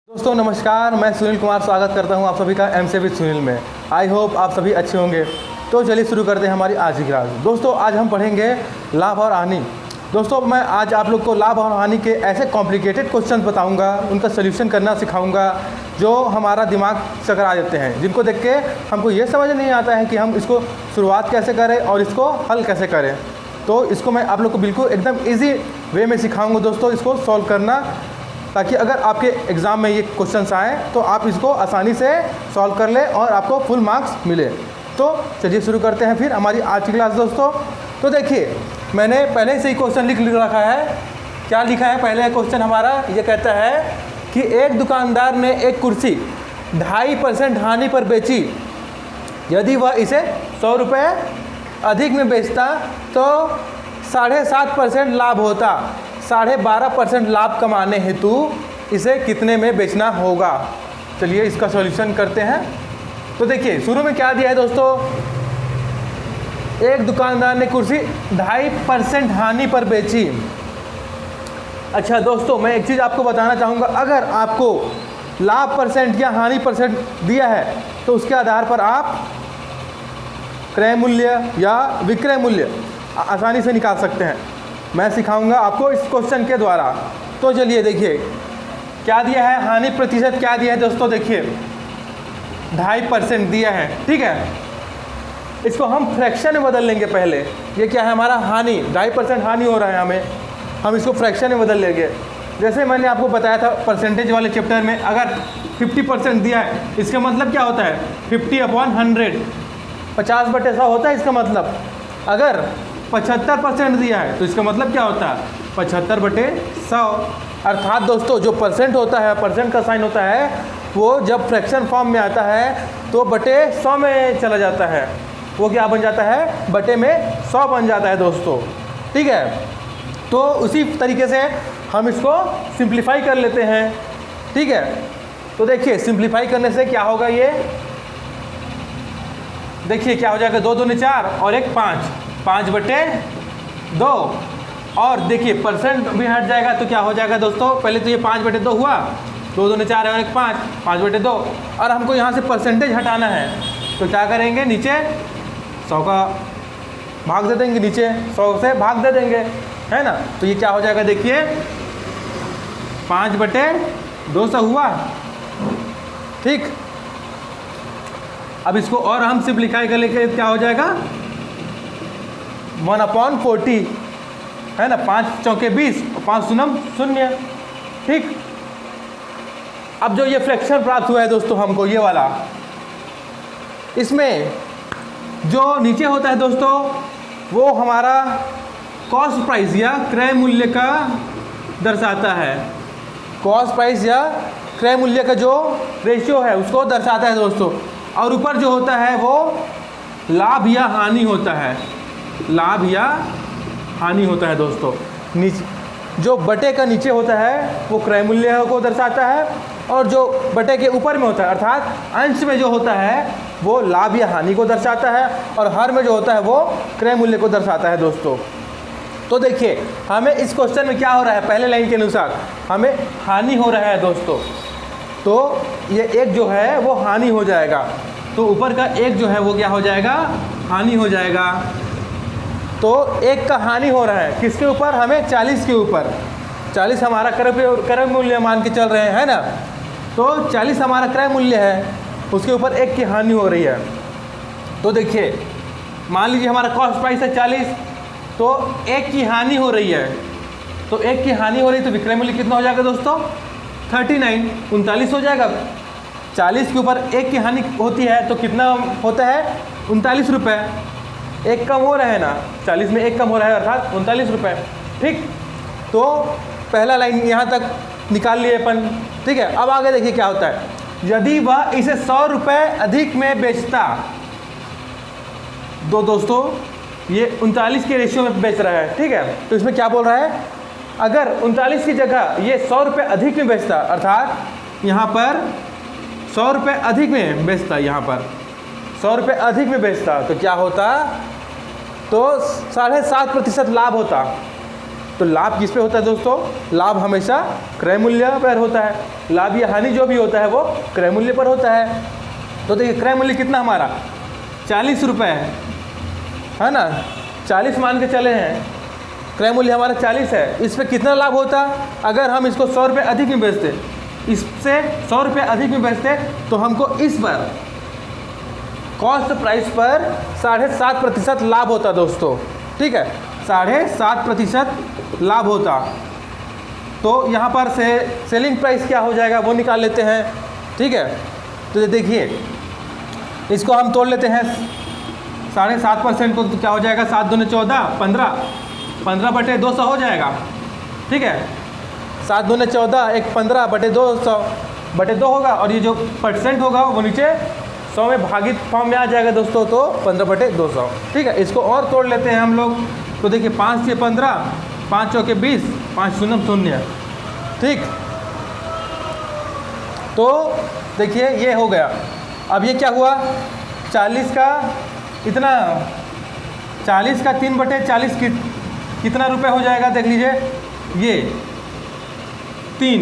दोस्तों नमस्कार, मैं सुनील कुमार स्वागत करता हूं आप सभी का एमसे विद सुनील में। आई होप आप सभी अच्छे होंगे। तो चलिए शुरू करते हैं हमारी आज की क्लास। दोस्तों आज हम पढ़ेंगे लाभ और हानि। दोस्तों मैं आज आप लोग को लाभ और हानि के ऐसे कॉम्प्लिकेटेड क्वेश्चन बताऊंगा, उनका सोल्यूशन करना सिखाऊंगा जो हमारा दिमाग चकरा देते हैं, जिनको देख के हमको ये समझ नहीं आता है कि हम इसको शुरुआत कैसे करें और इसको हल कैसे करें। तो इसको मैं आप लोग को बिल्कुल एकदम ईजी वे में सिखाऊँगा दोस्तों, इसको सॉल्व करना, ताकि अगर आपके एग्ज़ाम में ये क्वेश्चंस आएँ तो आप इसको आसानी से सॉल्व कर लें और आपको फुल मार्क्स मिले। तो चलिए शुरू करते हैं फिर हमारी आज की क्लास दोस्तों। तो देखिए मैंने पहले से ही क्वेश्चन लिख रखा है। क्या लिखा है पहले क्वेश्चन हमारा? ये कहता है कि एक दुकानदार ने एक कुर्सी 2.5% हानि पर बेची। यदि वह इसे 100 रुपये अधिक में बेचता तो 7.5% लाभ होता। 12.5% लाभ कमाने हेतु इसे कितने में बेचना होगा? चलिए इसका सॉल्यूशन करते हैं। तो देखिए शुरू में क्या दिया है दोस्तों, एक दुकानदार ने कुर्सी 2.5% हानि पर बेची। अच्छा दोस्तों मैं एक चीज़ आपको बताना चाहूँगा, अगर आपको लाभ परसेंट या हानि परसेंट दिया है तो उसके आधार पर आप क्रय मूल्य या विक्रय मूल्य आसानी से निकाल सकते हैं। मैं सिखाऊंगा आपको इस क्वेश्चन के द्वारा। तो चलिए देखिए क्या दिया है, हानि प्रतिशत क्या दिया है दोस्तों। देखिए 2.5% दिया है, ठीक है। इसको हम फ्रैक्शन में बदल लेंगे पहले। ये क्या है हमारा हानि, 2.5% हानि हो रहा है हमें, हम इसको फ्रैक्शन में बदल लेंगे। जैसे मैंने आपको बताया था परसेंटेज वाले चैप्टर में, अगर 50% दिया है इसका मतलब क्या होता है 50/100, 50/100 होता है इसका मतलब। अगर 75% दिया है तो इसका मतलब क्या होता है 75/100। अर्थात दोस्तों जो परसेंट होता है, परसेंट का साइन होता है, वो जब फ्रैक्शन फॉर्म में आता है तो बटे 100 में चला जाता है। वो क्या बन जाता है, बटे में 100 बन जाता है दोस्तों, ठीक है। तो उसी तरीके से हम इसको सिंप्लीफाई कर लेते हैं, ठीक है। तो देखिए सिंप्लीफाई करने से क्या होगा, ये देखिए क्या हो जाएगा, 2 दूनी 4 और 1 5, 5/2। और देखिए परसेंट भी हट जाएगा तो क्या हो जाएगा दोस्तों, पहले तो ये 5/2 हुआ, 2 दूनी 4 और 1 5, 5/2। और हमको यहाँ से परसेंटेज हटाना है तो क्या करेंगे, नीचे 100 का भाग दे देंगे, नीचे 100 से भाग दे देंगे, है ना। तो ये क्या हो जाएगा, देखिए 5/200 हुआ, ठीक। अब इसको और हम सिंप्लीफाई कर लेके क्या हो जाएगा 1/40, है ना। 5 चौके 20, 5 शून्य 0, ठीक। अब जो ये फ्रैक्शन प्राप्त हुआ है दोस्तों हमको, ये वाला, इसमें जो नीचे होता है दोस्तों वो हमारा कॉस्ट प्राइस या क्रय मूल्य का दर्शाता है। कॉस्ट प्राइस या क्रय मूल्य का जो रेशियो है उसको दर्शाता है दोस्तों। और ऊपर जो होता है वो लाभ या हानि होता है, लाभ या हानि होता है दोस्तों। नीचे जो बटे का नीचे होता है वो क्रय मूल्य को दर्शाता है, और जो बटे के ऊपर में होता है अर्थात अंश में जो होता है वो लाभ या हानि को दर्शाता है, और हर में जो होता है वो क्रय मूल्य को दर्शाता है दोस्तों। तो देखिए हमें इस क्वेश्चन में क्या हो रहा है, पहले लाइन के अनुसार हमें हानि हो रहा है दोस्तों। तो ये एक जो है वो हानि हो जाएगा, तो ऊपर का एक जो है वो क्या हो जाएगा, हानि हो जाएगा। तो एक का हानि हो रहा है किसके ऊपर, हमें 40 के ऊपर। 40 हमारा क्रय मूल्य मान के चल रहे हैं, है ना। तो 40 हमारा क्रय मूल्य है, उसके ऊपर एक की हानि हो रही है। तो देखिए मान लीजिए हमारा कॉस्ट प्राइस है 40, तो एक की हानि हो रही है, तो एक की हानि हो रही है तो विक्रय मूल्य कितना हो जाएगा दोस्तों 39 हो जाएगा। 40 के ऊपर एक की हानि होती है तो कितना होता है 39 रुपये। एक कम हो रहा है ना, 40 में एक कम हो रहा है अर्थात 39 रुपये, ठीक। तो पहला लाइन यहाँ तक निकाल लिए अपन, ठीक है। अब आगे देखिए क्या होता है, यदि वह इसे 100 रुपये अधिक में बेचता। दोस्तों ये 39 के रेशियो में बेच रहा है, ठीक है। तो इसमें क्या बोल रहा है, अगर 39 की जगह ये 100 रुपये अधिक में बेचता, अर्थात यहाँ पर 100 रुपये अधिक में बेचता, यहाँ पर 100 रुपये अधिक में बेचता तो क्या होता, तो 7.5% लाभ होता। तो लाभ किस पे होता है दोस्तों? लाभ हमेशा क्रय मूल्य पर होता है। लाभ या हानि जो भी होता है वो क्रय मूल्य पर होता है। तो देखिए क्रय मूल्य कितना हमारा 40 रुपये है ना, 40 मान के चले हैं, क्रय मूल्य हमारा 40 है। इस पर कितना लाभ होता? अगर हम इसको 100 रुपये अधिक में बेचते, इससे 100 रुपये अधिक में बेचते तो हमको इस पर कॉस्ट प्राइस पर 7.5% लाभ होता दोस्तों। ठीक है, 7.5% लाभ होता। तो यहाँ पर से सेलिंग प्राइस क्या हो जाएगा वो निकाल लेते हैं। ठीक है, तो देखिए इसको हम तोड़ लेते हैं 7.5% को, तो क्या हो जाएगा 7 दूने 14, 15/200 हो जाएगा। ठीक है, 7 दूने 14, एक 15/200/2 होगा, और ये जो परसेंट होगा वो नीचे 100 में भागित फॉर्म में आ जाएगा दोस्तों, तो 15/200। ठीक है, इसको और तोड़ लेते हैं हम लोग। तो देखिए 5 से 15, 5 चौके 20, 5 शून्य 0। ठीक, तो देखिए ये हो गया। अब ये क्या हुआ, 40 का इतना, 40 का 3/40 कितना रुपए हो जाएगा देख लीजिए, ये 3,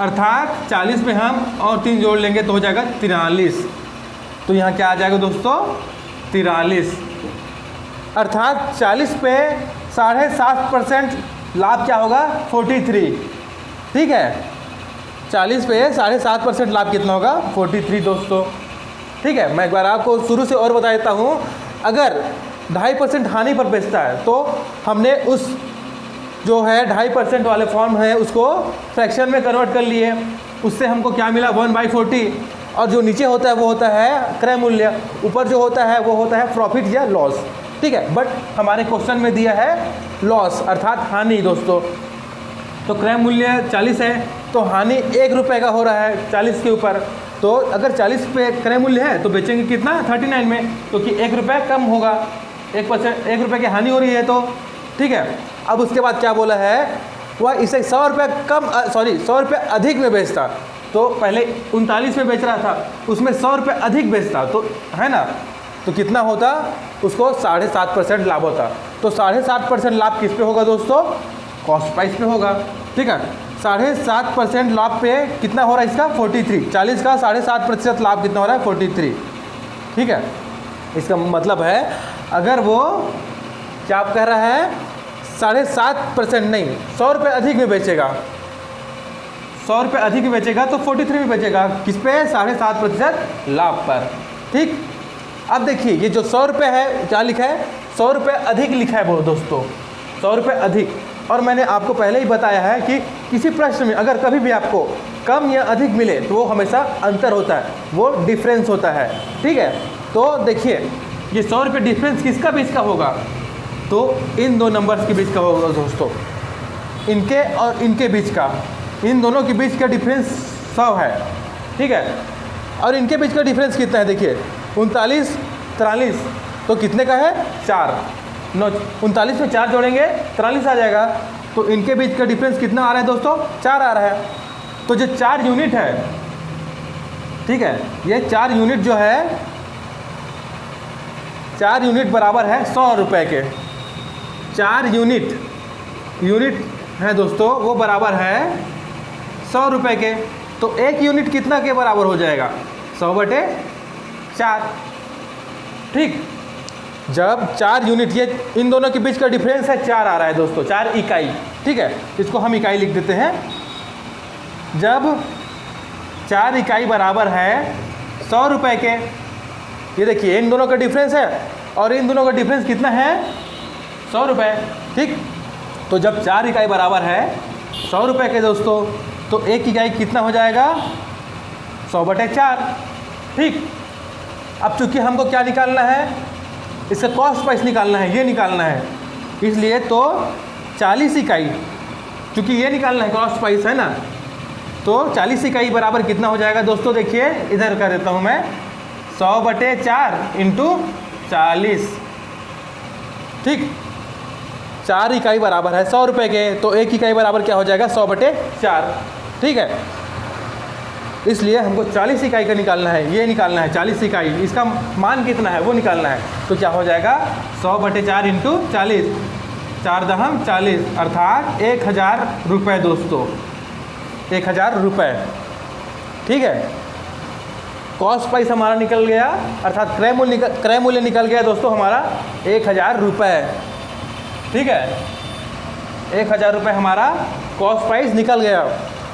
अर्थात 40 में हम और 3 जोड़ लेंगे तो हो जाएगा 43। तो यहाँ क्या आ जाएगा दोस्तों 43, अर्थात 40 पे 7.5% लाभ क्या होगा 43। ठीक है, 40 पे 7.5% लाभ कितना होगा 43 दोस्तों। ठीक है, मैं एक बार आपको शुरू से और बता देता हूँ। अगर 2.5% हानि पर बेचता है तो हमने उस जो है 2.5% वाले फॉर्म है उसको फ्रैक्शन में कन्वर्ट कर लिए। उससे हमको क्या मिला 1/40, और जो नीचे होता है वो होता है क्रय मूल्य, ऊपर जो होता है वो होता है प्रॉफिट या लॉस। ठीक है, बट हमारे क्वेश्चन में दिया है लॉस अर्थात हानि दोस्तों। तो क्रय मूल्य 40 है तो हानि 1 रुपये का हो रहा है 40 के ऊपर। तो अगर 40 पे क्रय मूल्य है तो बेचेंगे कितना 39 में, क्योंकि 1 रुपये कम होगा, 1 रुपये की हानि हो रही है तो। ठीक है, अब उसके बाद क्या बोला है, वह इसे 100 रुपये 100 रुपये अधिक में बेचता। तो पहले 39 में बेच रहा था, उसमें 100 रुपये अधिक बेचता तो है ना, तो कितना होता, उसको 7.5% लाभ होता। तो 7.5% लाभ किस पे होगा दोस्तों, कॉस्ट प्राइस पे होगा। ठीक है, 7.5% लाभ पे कितना हो रहा है इसका 43, 40 का 7.5% लाभ कितना हो रहा है 43। ठीक है, इसका मतलब है अगर वो क्या आप कह रहा है 7.5% नहीं 100 रुपये अधिक में बेचेगा, 100 रुपये अधिक में बेचेगा तो 43 में बेचेगा, किस पे 7.5% लाभ पर। ठीक, अब देखिए ये जो 100 रुपये है क्या लिखा है 100 रुपये अधिक लिखा है वो दोस्तों, 100 रुपये अधिक। और मैंने आपको पहले ही बताया है कि किसी प्रश्न में अगर कभी भी आपको कम या अधिक मिले तो वो हमेशा अंतर होता है, वो डिफरेंस होता है। ठीक है, तो देखिए ये 100 रुपये डिफरेंस किसका बीच का होगा, तो इन दो नंबर्स के बीच का होगा दोस्तों, इनके और इनके बीच का, इन दोनों के बीच का डिफरेंस 100 है। ठीक है, और इनके बीच का डिफरेंस कितना है देखिए 39, 43, तो कितने का है 4, 39 में 4 जोड़ेंगे 43 आ जाएगा। तो इनके बीच का डिफरेंस कितना आ रहा है दोस्तों 4 आ रहा है। तो जो 4 यूनिट है, ठीक है, ये 4 यूनिट जो है 4 यूनिट बराबर है 100 रुपये के। 4 यूनिट है दोस्तों वो बराबर है 100 रुपये के। तो 1 यूनिट कितना के बराबर हो जाएगा 100/4। ठीक, जब 4 यूनिट, ये इन दोनों के बीच का डिफरेंस है 4 आ रहा है दोस्तों, 4 इकाई। ठीक है, इसको हम इकाई लिख देते हैं। जब 4 इकाई बराबर है 100 रुपये के, ये देखिए इन दोनों का डिफरेंस है और इन दोनों का डिफरेंस कितना है 100 रुपये। ठीक, तो जब 4 इकाई बराबर है 100 रुपये के दोस्तों, तो 1 इकाई कितना हो जाएगा 100/4। ठीक, अब चूँकि हमको क्या निकालना है, इसका कॉस्ट प्राइस निकालना है, ये निकालना है, इसलिए तो 40 इकाई, चूँकि ये निकालना है कॉस्ट प्राइस है ना, तो 40 इकाई बराबर कितना हो जाएगा दोस्तों, देखिए इधर कर देता हूँ मैं 100/4 × 40। ठीक, 4 इकाई बराबर है 100 रुपये के, तो 1 इकाई बराबर क्या हो जाएगा 100/4। ठीक है, इसलिए हमको 40 इकाई का निकालना है, ये निकालना है 40 इकाई, इसका मान कितना है वो निकालना है। तो क्या हो जाएगा 100/4 × 40। 4 दहम 40 अर्थात 1000 रुपये दोस्तों, 1000 रुपये। ठीक है, कॉस्ट प्राइस हमारा निकल गया अर्थात क्रय मूल्य निकल गया दोस्तों हमारा 1000 रुपये। ठीक है, 1000 रुपये हमारा कॉस्ट प्राइस निकल गया।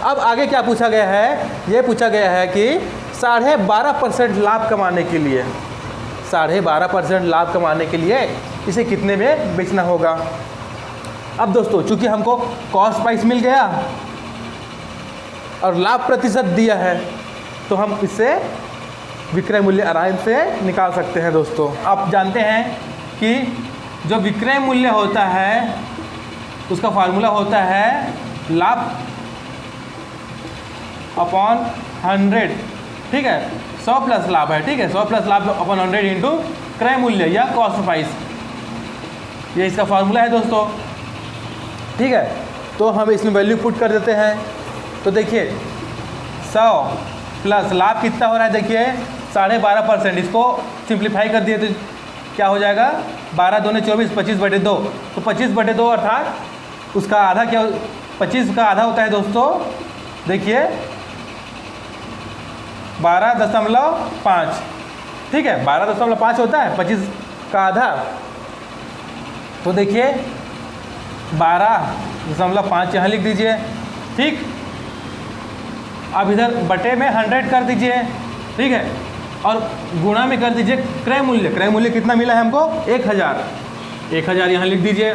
अब आगे क्या पूछा गया है, ये पूछा गया है कि 12.5% लाभ कमाने के लिए, 12.5% लाभ कमाने के लिए इसे कितने में बेचना होगा। अब दोस्तों चूंकि हमको कॉस्ट प्राइस मिल गया और लाभ प्रतिशत दिया है तो हम इससे विक्रय मूल्य आराम से निकाल सकते हैं दोस्तों। आप जानते हैं कि जो विक्रय मूल्य होता है उसका फार्मूला होता है लाभ अपॉन 100। ठीक है, 100 प्लस लाभ है। ठीक है, 100 प्लस लाभ अपॉन 100 इंटू क्रय मूल्य या कॉस्ट प्राइस, ये इसका फार्मूला है दोस्तों। ठीक है, तो हम इसमें वैल्यू पुट कर देते हैं। तो देखिए 100 प्लस लाभ कितना हो रहा है, देखिए 12.5%। इसको सिंप्लीफाई कर दिए तो क्या हो जाएगा, 12 दूने 24, 25/2। तो 25/2 अर्थात उसका आधा क्या, 25 का आधा होता है दोस्तों, देखिए 12.5। ठीक है, 12.5 होता है 25 का आधा, तो देखिए 12.5 यहाँ लिख दीजिए। ठीक, अब इधर बटे में 100 कर दीजिए। ठीक है, और गुणा में कर दीजिए क्रय मूल्य। क्रय मूल्य कितना मिला है हमको, 1000। 1000 यहाँ लिख दीजिए।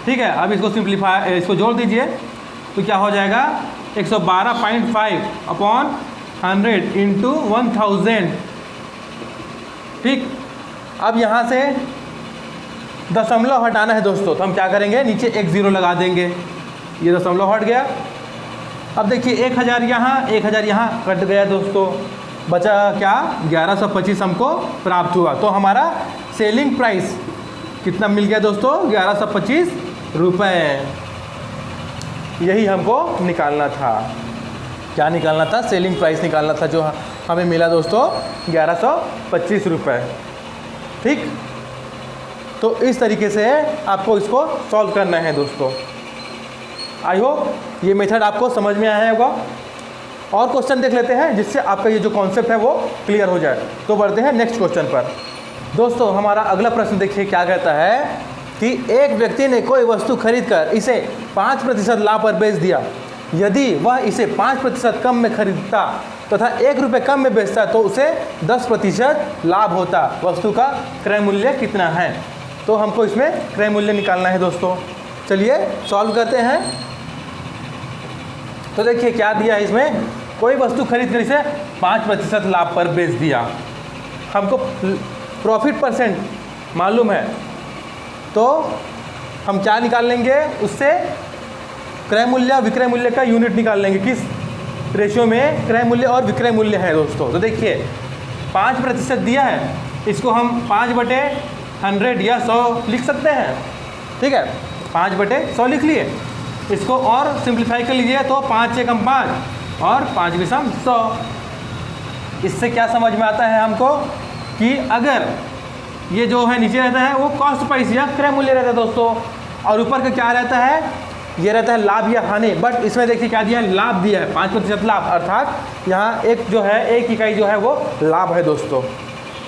ठीक है, अब इसको सिंप्लीफाई, इसको जोड़ दीजिए तो क्या हो जाएगा, 112.5 अपॉन 100 इंटू 1000। ठीक, अब यहाँ से दशमलव हटाना है दोस्तों, तो हम क्या करेंगे, नीचे एक 0 लगा देंगे। ये दशमलव हट गया। अब देखिए 1000 यहाँ, 1000 यहाँ कट गया दोस्तों, बचा क्या, 1125 हमको प्राप्त हुआ। तो हमारा सेलिंग प्राइस कितना मिल गया दोस्तों, 1125 रुपये। यही हमको निकालना था। क्या निकालना था, सेलिंग प्राइस निकालना था, जो हमें मिला दोस्तों 1125 रुपये। ठीक, तो इस तरीके से आपको इसको सॉल्व करना है दोस्तों। आई होप ये मेथड आपको समझ में आया होगा। और क्वेश्चन देख लेते हैं जिससे आपका ये जो कॉन्सेप्ट है वो क्लियर हो जाए। तो बढ़ते हैं नेक्स्ट क्वेश्चन पर। दोस्तों हमारा अगला प्रश्न देखिए क्या कहता है कि एक व्यक्ति ने कोई वस्तु खरीदकर इसे 5% लाभ पर बेच दिया। यदि वह इसे 5% कम में खरीदता तथा 1 रुपये कम में बेचता तो उसे 10% लाभ होता। वस्तु का क्रय मूल्य कितना है। तो हमको इसमें क्रय मूल्य निकालना है दोस्तों। चलिए सॉल्व करते हैं। तो देखिए क्या दिया है इसमें, कोई वस्तु खरीद कर इसे 5% लाभ पर बेच दिया। हमको प्रॉफिट परसेंट मालूम है तो हम क्या निकाल लेंगे, उससे क्रय मूल्य विक्रय मूल्य का यूनिट निकाल लेंगे। किस रेशियो में क्रय मूल्य और विक्रय मूल्य है दोस्तों। तो देखिए 5% दिया है, इसको हम 5/100 या 100 लिख सकते हैं। ठीक है, 5/100 लिख लिए। इसको और सिंप्लीफाई कर लीजिए तो 5 × 5 और 5 × 100। इससे क्या समझ में आता है हमको कि अगर ये जो है नीचे रहता है वो कॉस्ट प्राइस या क्रय मूल्य रहता है दोस्तों, और ऊपर का क्या रहता है, ये रहता है लाभ या हानि। बट इसमें देखिए क्या दिया है, लाभ दिया है, 5% लाभ, अर्थात यहाँ एक जो है एक इकाई जो है वो लाभ है दोस्तों।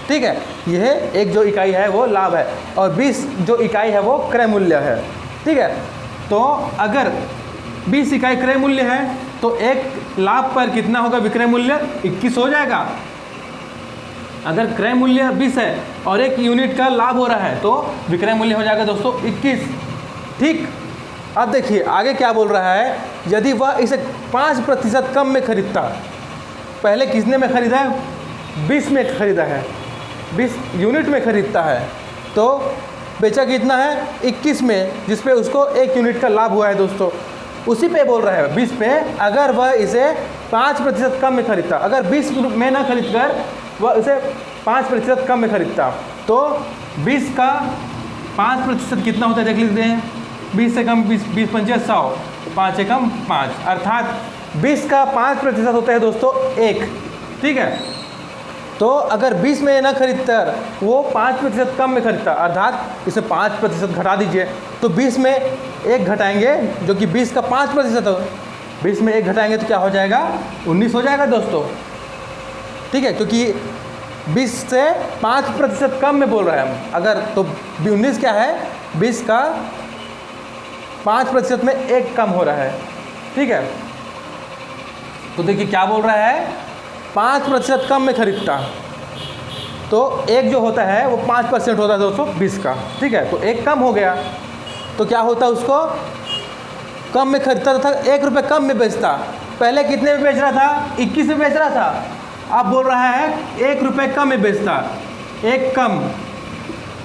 ठीक है, यह एक जो इकाई है वो लाभ है और 20 जो इकाई है वो क्रय मूल्य है। ठीक है, तो अगर 20 इकाई क्रय मूल्य है तो एक लाभ पर कितना होगा विक्रय मूल्य, 21 हो जाएगा। अगर क्रय मूल्य 20 है और 1 यूनिट का लाभ हो रहा है तो विक्रय मूल्य हो जाएगा दोस्तों 21। ठीक, अब देखिए आगे क्या बोल रहा है, यदि वह इसे 5% कम में खरीदता। पहले किसने में खरीदा है, 20 में खरीदा है, 20 यूनिट में खरीदता है, तो बेचा कितना है 21 में, जिस पे उसको 1 यूनिट का लाभ हुआ है दोस्तों। उसी पे बोल रहा है 20 पे, अगर वह इसे 5% कम में खरीदता, अगर 20 में ना खरीद कर वह इसे 5% कम में खरीदता तो 20 का 5% कितना होता है देख लेते हैं। 20 से कम 20 पंचे 100, 5 से कम 5, अर्थात 20 का 5% होता है दोस्तों 1। ठीक है, तो अगर 20 में ना खरीदता वो 5% कम में खरीदता, अर्थात इसे 5% घटा दीजिए, तो 20 में 1 घटाएंगे जो कि 20 का 5% हो, 20 में 1 घटाएंगे तो क्या हो जाएगा, 19 हो जाएगा दोस्तों। ठीक है, क्योंकि 20 से 5% कम में बोल रहे हैं हम, अगर तो 19 क्या है, 20 का 5% में 1 कम हो रहा है। ठीक है, तो देखिए क्या बोल रहा है, 5% कम में खरीदता, तो 1 जो होता है वो 5% होता है दोस्तों 20 का। ठीक है, तो 1 कम हो गया, तो क्या होता, उसको कम में खरीदता था, 1 रुपये कम में बेचता। पहले कितने में बेच रहा था, 21 में बेच रहा था, अब बोल रहा है 1 रुपये कम में बेचता, 1 कम।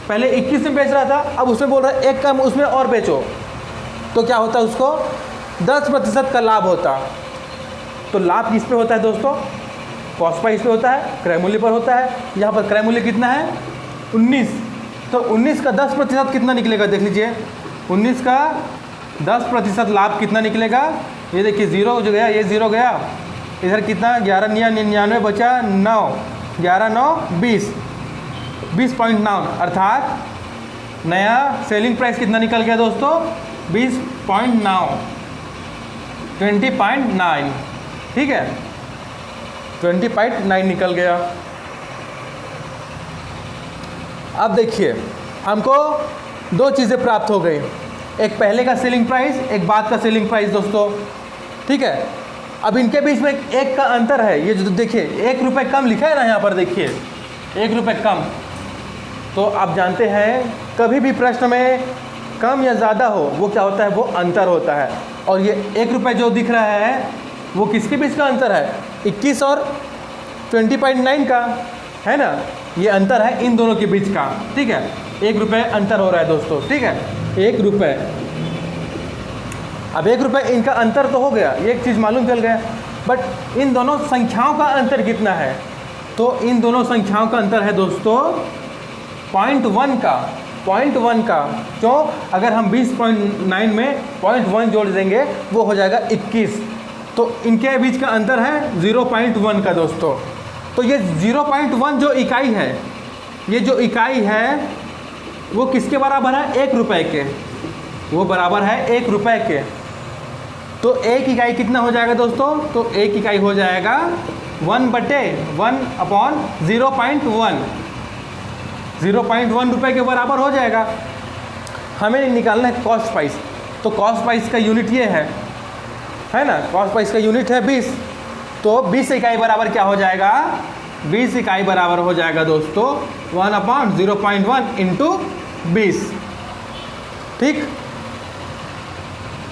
पहले 21 में बेच रहा था, अब उसमें बोल रहा है 1 कम, उसमें और बेचो, तो क्या होता, उसको 10% का लाभ होता। तो लाभ किस पे होता है दोस्तों, कॉस्ट प्राइस पे होता है, क्रय मूल्य पर होता है। यहाँ पर क्रय मूल्य कितना है, 19, तो 19 का 10% कितना निकलेगा, देख लीजिए, 19 का 10% लाभ कितना निकलेगा, ये देखिए 0 जो गया, ये 0 गया, इधर कितना 11,99 बचा 9, 11 9 20, 20.9, अर्थात नया सेलिंग प्राइस कितना निकल गया दोस्तों, 20.9, 20.9। ठीक है, 20.9 निकल गया। अब देखिए हमको 2 चीज़ें प्राप्त हो गई, एक पहले का सेलिंग प्राइस, एक बाद का सेलिंग प्राइस दोस्तों। ठीक है, अब इनके बीच में 1 का अंतर है, ये जो देखिए 1 रुपये कम लिखा है ना, यहाँ पर देखिए 1 रुपये कम। तो आप जानते हैं कभी भी प्रश्न में कम या ज़्यादा हो, वो क्या होता है, वो अंतर होता है। और ये 1 रुपये जो दिख रहा है वो किसके बीच का अंतर है, 21 और 20.9 का, है ना, ये अंतर है इन दोनों के बीच का। ठीक है, 1 रुपये अंतर हो रहा है दोस्तों। ठीक है, 1 रुपये, अब 1 रुपये इनका अंतर तो हो गया, ये एक चीज़ मालूम चल गया, बट इन दोनों संख्याओं का अंतर कितना है, तो इन दोनों संख्याओं का अंतर है दोस्तों 0.1 का, 0.1 का। क्यों, अगर हम 20.9 में 0.1 जोड़ देंगे वो हो जाएगा 21, तो इनके बीच का अंतर है 0.1 का दोस्तों। तो ये 0.1 जो इकाई है, ये जो इकाई है वो किसके बराबर है, 1 रुपये के, वो बराबर है 1 रुपये के। तो 1 इकाई कितना हो जाएगा दोस्तों, तो 1 इकाई हो जाएगा 1/1/0.1, 0.1 रुपये के बराबर हो जाएगा। हमें निकालना है कॉस्ट प्राइस, तो कॉस्ट प्राइस का यूनिट ये है ना, कॉस्ट प्राइस का यूनिट है 20, तो 20 इकाई बराबर क्या हो जाएगा, 20 इकाई बराबर हो जाएगा दोस्तों 1/0.1 इंटू 20। ठीक,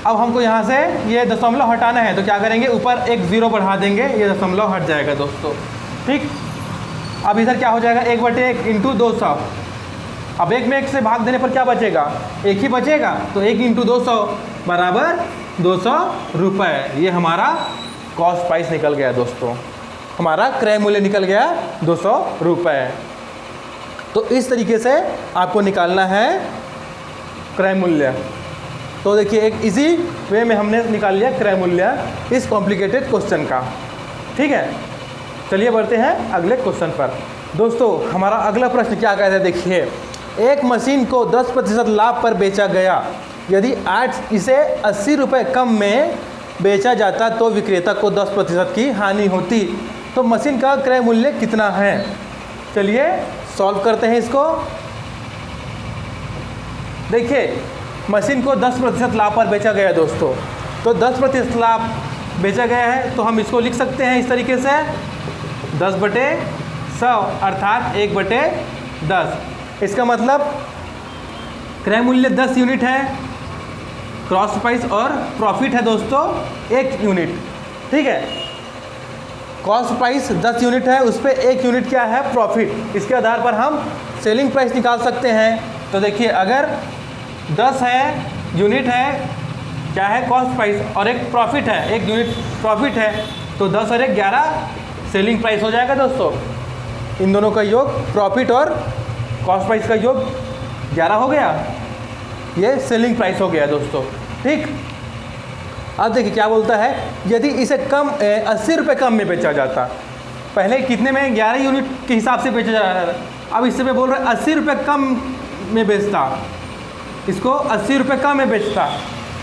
अब हमको यहाँ से ये दशमलव हटाना है, तो क्या करेंगे, ऊपर एक 0 बढ़ा देंगे, ये दशमलव हट जाएगा दोस्तों। ठीक, अब इधर क्या हो जाएगा, 1/1 इंटू 200। अब 1 में 1 से भाग देने पर क्या बचेगा, 1 ही बचेगा, तो 1 इंटू 200 बराबर 200 रुपये। ये हमारा कॉस्ट प्राइस निकल गया दोस्तों, हमारा क्रय मूल्य निकल गया 200 रुपये। तो इस तरीके से आपको निकालना है क्रय मूल्य। तो देखिए एक इजी वे में हमने निकाल लिया क्रय मूल्य इस कॉम्प्लिकेटेड क्वेश्चन का। ठीक है, चलिए बढ़ते हैं अगले क्वेश्चन पर। दोस्तों हमारा अगला प्रश्न क्या कहता है, देखिए, एक मशीन को 10% लाभ पर बेचा गया, यदि आज इसे 80 रुपये कम में बेचा जाता तो विक्रेता को 10% की हानि होती, तो मशीन का क्रय मूल्य कितना है। चलिए सॉल्व करते हैं इसको। देखिए मशीन को 10% लाभ पर बेचा गया है दोस्तों, तो 10% लाभ बेचा गया है, तो हम इसको लिख सकते हैं इस तरीके से 10/100 अर्थात 1/10। इसका मतलब क्रय मूल्य 10 यूनिट है, क्रॉस प्राइस और प्रॉफिट है दोस्तों 1 यूनिट। ठीक है, कॉस्ट प्राइस 10 यूनिट है, उस पर 1 यूनिट क्या है, प्रॉफिट। इसके आधार पर हम सेलिंग प्राइस निकाल सकते हैं। तो देखिए अगर 10 है यूनिट है, क्या है, कॉस्ट प्राइस, और एक प्रॉफिट है, 1 यूनिट प्रॉफिट है, तो 10 और 1 11 सेलिंग प्राइस हो जाएगा दोस्तों। इन दोनों का योग, प्रॉफिट और कॉस्ट प्राइस का योग 11 हो गया, ये सेलिंग प्राइस हो गया दोस्तों। ठीक, अब देखिए क्या बोलता है, यदि इसे 80 रुपये कम में बेचा जाता, पहले कितने में 11 यूनिट के हिसाब से बेचा जा रहा था, अब इससे मैं बोल रहा है 80 रुपये कम में बेचता, इसको 80 रुपये कम में बेचता,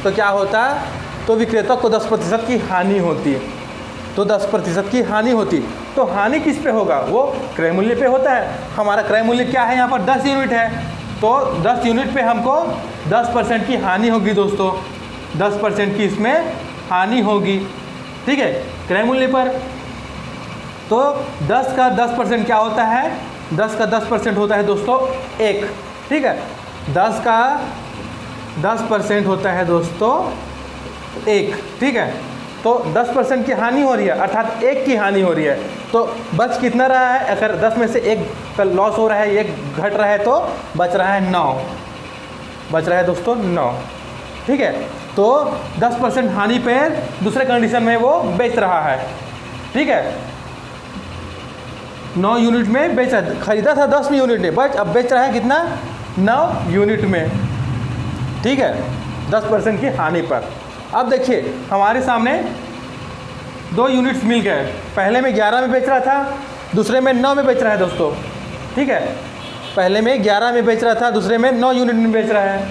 तो क्या होता है, तो विक्रेता को 10% की हानि होती है। तो 10% की हानि होती, तो हानि किस पे होगा, वो क्रय मूल्य पे होता है। हमारा क्रय मूल्य क्या है, यहाँ पर 10 यूनिट है, तो 10 यूनिट पे हमको 10% की हानि होगी दोस्तों, 10% की इसमें हानि होगी, ठीक है, क्रय मूल्य पर। तो 10 का 10% क्या होता है, 10 का 10% होता है दोस्तों 1, ठीक है, 10 का 10% होता है दोस्तों 1, ठीक है। तो 10% की हानि हो रही है, अर्थात 1 की हानि हो रही है, तो बच कितना रहा है, अगर 10 में से 1 का लॉस हो रहा है, 1 घट रहा है, तो बच रहा है 9, बच रहा है दोस्तों 9, ठीक है। तो 10% हानि पे दूसरे कंडीशन में वो बेच रहा है, ठीक है, 9 यूनिट में बेच रहा है, खरीदा था 10 यूनिट में, बच अब बेच रहा है कितना, 9 यूनिट में, ठीक है, 10% की हानि पर। अब देखिए हमारे सामने 2 यूनिट्स मिल गए, पहले में 11 में बेच रहा था, दूसरे में 9 में बेच रहा है दोस्तों, ठीक है, पहले में 11 में बेच रहा था, दूसरे में 9 यूनिट में बेच रहा है।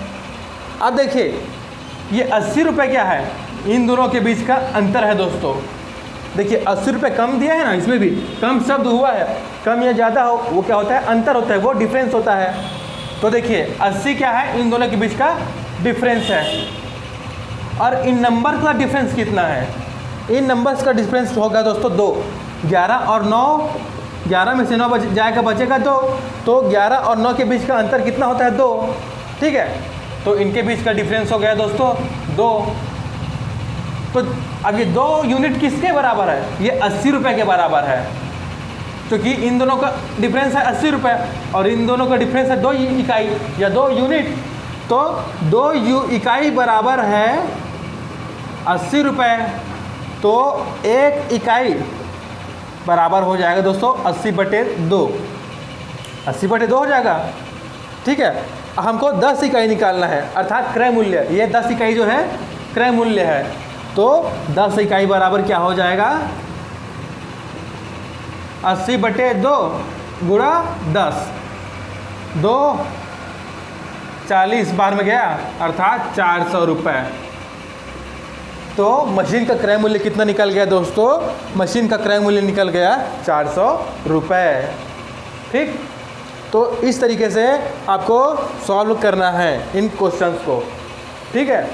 अब देखिए ये 80 रुपये क्या है, इन दोनों के बीच का अंतर है दोस्तों। देखिए 80 रुपये कम दिया है ना, इसमें भी कम शब्द हुआ है, कम या ज़्यादा हो वो क्या होता है, अंतर होता है, वो डिफरेंस होता है। तो देखिए 80 क्या है, इन दोनों के बीच का डिफरेंस है, और इन नंबर का डिफरेंस कितना है, इन नंबर्स का डिफरेंस होगा दोस्तों 2, 11 और 9, 11 में से 9 बच जाएगा, बचेगा 2, तो 11 और 9 के बीच का अंतर कितना होता है 2, ठीक है, तो इनके बीच का डिफरेंस हो गया दोस्तों 2। तो अब ये 2 यूनिट किसके बराबर है, ये 80 रुपये के बराबर है, क्योंकि इन दोनों का डिफरेंस है 80 रुपये और इन दोनों का डिफरेंस है 2 इकाई या 2 यूनिट, तो 2 इकाई बराबर है 80 रुपये, तो 1 इकाई बराबर हो जाएगा दोस्तों 80/2, 80/2 हो जाएगा, ठीक है। हमको 10 इकाई निकालना है, अर्थात क्रय मूल्य, ये 10 इकाई जो है क्रय मूल्य है, तो 10 इकाई बराबर क्या हो जाएगा, 80/2 गुणा 10, 2 40 बार में गया, अर्थात 400 रुपये। तो मशीन का क्रय मूल्य कितना निकल गया दोस्तों, मशीन का क्रय मूल्य निकल गया 400 रुपये, ठीक। तो इस तरीके से आपको सॉल्व करना है इन क्वेश्चंस को, ठीक है।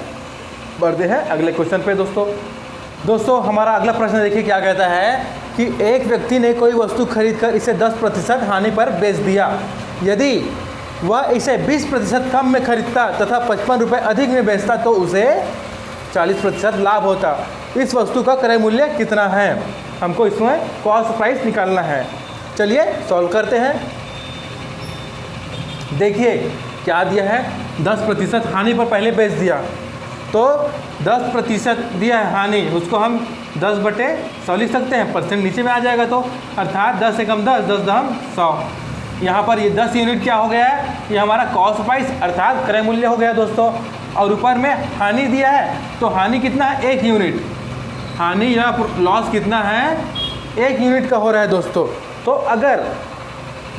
बढ़ते हैं अगले क्वेश्चन पे दोस्तों हमारा अगला प्रश्न देखिए क्या कहता है कि एक व्यक्ति ने कोई वस्तु खरीदकर इसे 10% हानि पर बेच दिया, यदि वह इसे 20% कम में खरीदता तथा 55 रुपये अधिक में बेचता तो उसे 40% लाभ होता। इस वस्तु का क्रय मूल्य कितना है, हमको इसमें कॉस्ट प्राइस निकालना है। चलिए सॉल्व करते हैं। देखिए क्या दिया है, 10% हानि पर पहले बेच दिया, तो 10% दिया है हानि, उसको हम 10/100 लिख सकते हैं, परसेंट नीचे में आ जाएगा, तो अर्थात 10 से कम 10, 10 दम 100। यहाँ पर ये 10 यूनिट क्या हो गया है, ये हमारा कॉस्ट प्राइस अर्थात क्रय मूल्य हो गया दोस्तों, और ऊपर में हानि दिया है, तो हानि कितना है 1 यूनिट, हानि या लॉस कितना है 1 यूनिट का हो रहा है दोस्तों। तो अगर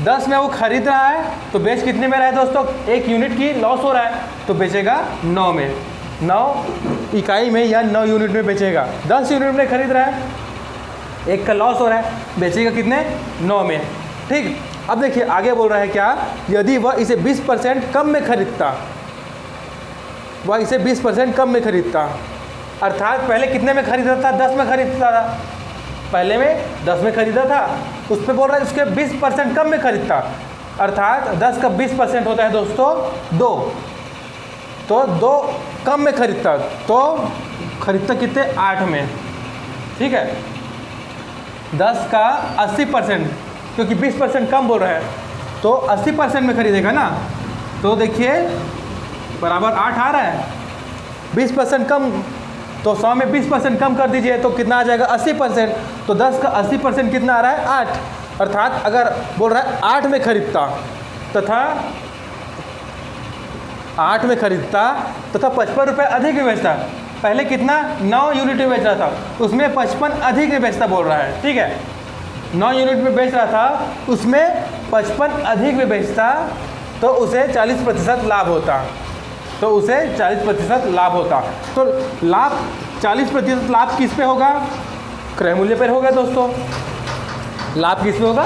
10 में वो खरीद रहा है तो बेच कितने में रहा है दोस्तों, 1 यूनिट की लॉस हो रहा है, तो बेचेगा 9 में, 9 इकाई में या 9 यूनिट में बेचेगा। 10 यूनिट में खरीद रहा है, 1 का लॉस हो रहा है, बेचेगा कितने 9 में, ठीक। अब देखिए आगे बोल रहा है क्या, यदि वह इसे 20% कम में खरीदता, वह इसे 20% कम में खरीदता, अर्थात पहले कितने में खरीदा था, 10 में खरीदता था, पहले में 10 में खरीदा था, उस पर बोल रहा है उसके 20% कम में खरीदता, अर्थात 10 का 20% होता है दोस्तों 2, तो 2 कम में खरीदता, तो खरीदता कितने 8 में, ठीक है। 10 का 80%, क्योंकि 20% कम बोल रहा है, तो 80% में खरीदेगा ना, तो देखिए बराबर 8 आ रहा है, 20% कम, तो 100 में 20% कम कर दीजिए तो कितना आ जाएगा 80%, तो 10 का 80% कितना आ रहा है 8, अर्थात अगर बोल रहा है 8 में खरीदता तथा 8 में खरीदता तथा 55 रुपये अधिक में बेचता, पहले कितना 9 यूनिट में बेच रहा था, उसमें 55 अधिक में बेचता बोल रहा है, ठीक है। 9 यूनिट में बेच रहा था, उसमें 55 अधिक में बेचता तो उसे 40% लाभ होता, तो उसे 40% लाभ होता। तो लाभ 40% लाभ किस पे होगा? क्रय मूल्य पर होगा दोस्तों। लाभ किस पे होगा?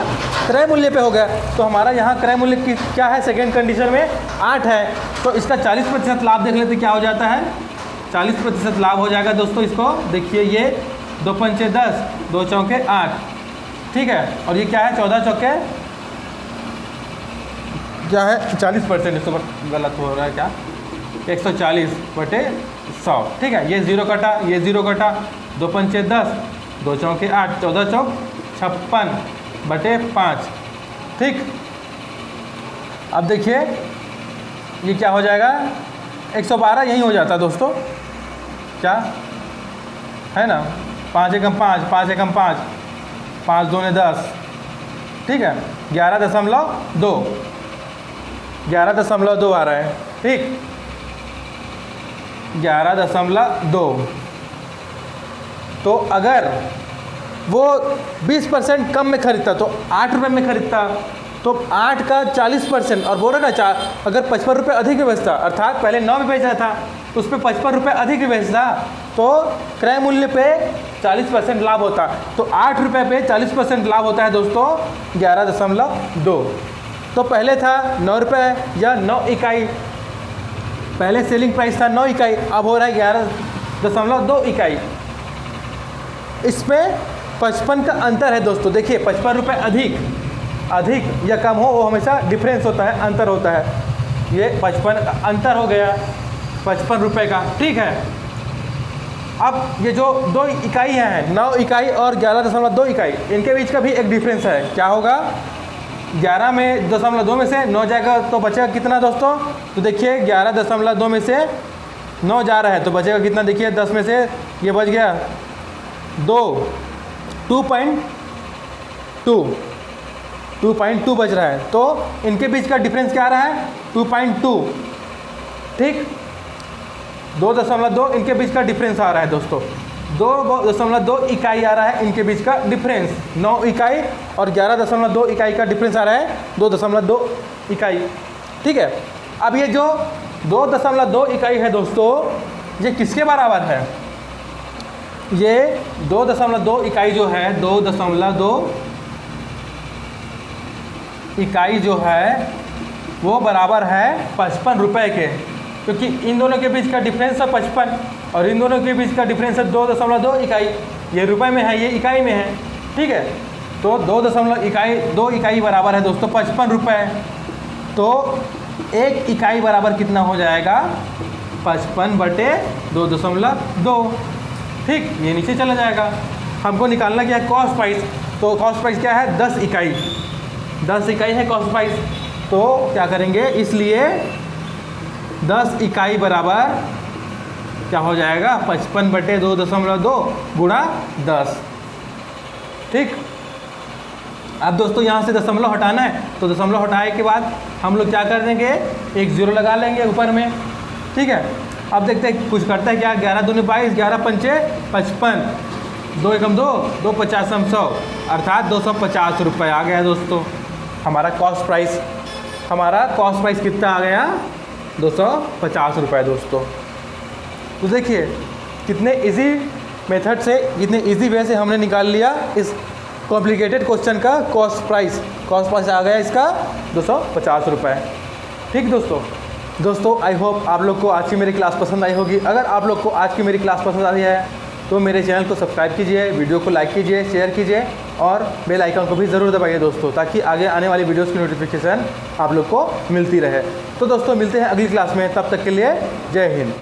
क्रय मूल्य पे होगा। तो हमारा यहाँ क्रय मूल्य की क्या है? सेकेंड कंडीशन में 8 है, तो इसका 40% लाभ देख लेते क्या हो जाता है। 40% लाभ हो जाएगा दोस्तों। इसको देखिए, ये 2 पंचे 10, 2 चौके 8, ठीक है। और ये क्या है? 14 चौके क्या है? 40%। इसको गलत हो रहा है क्या? 140/100, ठीक है। ये 0 कटा, ये 0 कटा, 2 पंचे 10, 2 चौके 8, 14 चौक 56/5, ठीक। अब देखिए ये क्या हो जाएगा? 112 यही हो जाता दोस्तों, क्या है ना? 5 एकम 5, 5 एकम 5, 5 दूने 10, ठीक है। 11.2, 11.2 आ रहा है, ठीक। 11.2। तो अगर वो 20% कम में खरीदता तो 8 रुपये में खरीदता, तो 8 का 40%, और बोल रहे ना अगर 55 रुपये अधिक में बेचता, अर्थात पहले 9 में बेच रहा था, उस पर 55 रुपये अधिक में बेचता, तो क्रय मूल्य पे 40% लाभ होता। तो 8 रुपये पे 40% लाभ होता है दोस्तों 11.2। तो पहले था 9 रुपये या 9 इकाई, पहले सेलिंग प्राइस था 9 इकाई, अब हो रहा है 11.2 इकाई। इसमें 55 का अंतर है दोस्तों। देखिए 55 रुपये अधिक या कम हो, वो हमेशा डिफरेंस होता है, अंतर होता है। ये 55 का अंतर हो गया, 55 रुपये का, ठीक है। अब ये जो 2 इकाई हैं, 9 इकाई और 11.2 इकाई, इनके बीच का भी एक डिफरेंस है। क्या होगा? 11 में 0.2 में से 9 जाएगा तो बचेगा कितना दोस्तों? तो देखिए 11.2 में से 9 जा रहा है तो बचेगा कितना? देखिए 10 में से ये बच गया 2.2 बच रहा है। तो इनके बीच का डिफरेंस क्या आ रहा है? 2.2, ठीक। 2.2 इनके बीच का डिफरेंस आ रहा है दोस्तों। 2.2 इकाई आ रहा है इनके बीच का डिफरेंस। 9 इकाई और 11.2 इकाई का डिफरेंस आ रहा है 2.2 इकाई, ठीक है। अब ये जो 2.2 इकाई है दोस्तों, ये किसके बराबर है? ये 2.2 इकाई जो है, 2.2 इकाई जो है वो बराबर है 55 रुपये के, क्योंकि इन दोनों के बीच का डिफरेंस है 55 और इन दोनों के बीच का डिफरेंस है 2.2 इकाई। ये रुपए में है, ये इकाई में है, ठीक है। तो 2 इकाई बराबर है दोस्तों 55 रुपये। तो 1 इकाई बराबर कितना हो जाएगा? 55/2.2, ठीक। ये नीचे चला जाएगा। हमको निकालना क्या है? Cost price. तो कॉस्ट प्राइस क्या है? 10 इकाई, 10 इकाई है कॉस्ट प्राइस। तो क्या करेंगे? इसलिए 10 इकाई बराबर क्या हो जाएगा? 55/2.2 गुणा 10, ठीक। अब दोस्तों यहाँ से दशमलव हटाना है, तो दशमलव हटाए के बाद हम लोग क्या कर देंगे? एक 0 लगा लेंगे ऊपर में, ठीक है। अब देखते हैं कुछ करता है क्या? 11 दूनी 22, 11 पंचे 55, 2 एकम 2, 2 50 100, अर्थात 250 रुपये आ गया दोस्तों हमारा कॉस्ट प्राइस। हमारा कॉस्ट प्राइस कितना आ गया? 250 रुपये दोस्तों। तो देखिए कितने इजी मेथड से, कितने इजी वे से हमने निकाल लिया इस कॉम्प्लिकेटेड क्वेश्चन का कॉस्ट प्राइस। कॉस्ट प्राइस आ गया इसका 250 रुपये, ठीक दोस्तों। आई होप आप लोग को आज की मेरी क्लास पसंद आई होगी। अगर आप लोग को आज की मेरी क्लास पसंद आई है तो मेरे चैनल को सब्सक्राइब कीजिए, वीडियो को लाइक कीजिए, शेयर कीजिए और बेल आइकन को भी ज़रूर दबाइए दोस्तों, ताकि आगे आने वाली वीडियोस की नोटिफिकेशन आप लोग को मिलती रहे। तो दोस्तों मिलते हैं अगली क्लास में, तब तक के लिए जय हिंद।